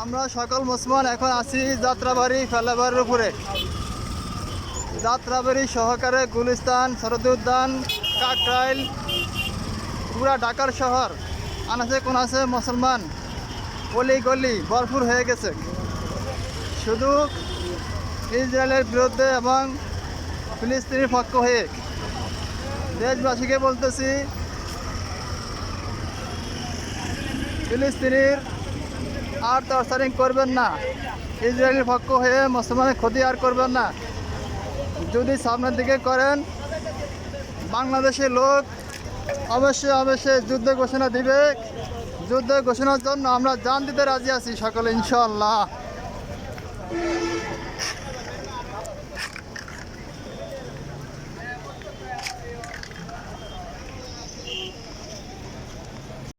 আমরা সকল মুসলমান এখন আছি যাত্রাবাড়ি ফেলাবাড়ির উপরে। যাত্রাবাড়ি সহকারে গুলিস্তান, সরদি উদ্যান, কাকরাইল, পুরা ঢাকার শহর আনাচে কোনাচে মুসলমান অলি গলি ভরপুর হয়ে গেছে। শুধু ইসরায়েলের বিরুদ্ধে এবং ফিলিস্তিনের পক্ষ হয়ে দেশবাসীকে বলতেছি, ফিলিস্তিনির আর টর্চারিং করবেন না, ইসরায়েলের পক্ষ হয়ে মুসলমানের ক্ষতি আর করবেন না। যদি সামনের দিকে করেন, বাংলাদেশের লোক অবশ্যই যুদ্ধ ঘোষণা দিবে। যুদ্ধ ঘোষণার জন্য আমরা জান দিতে রাজি আছি সকলে, ইনশাআল্লাহ।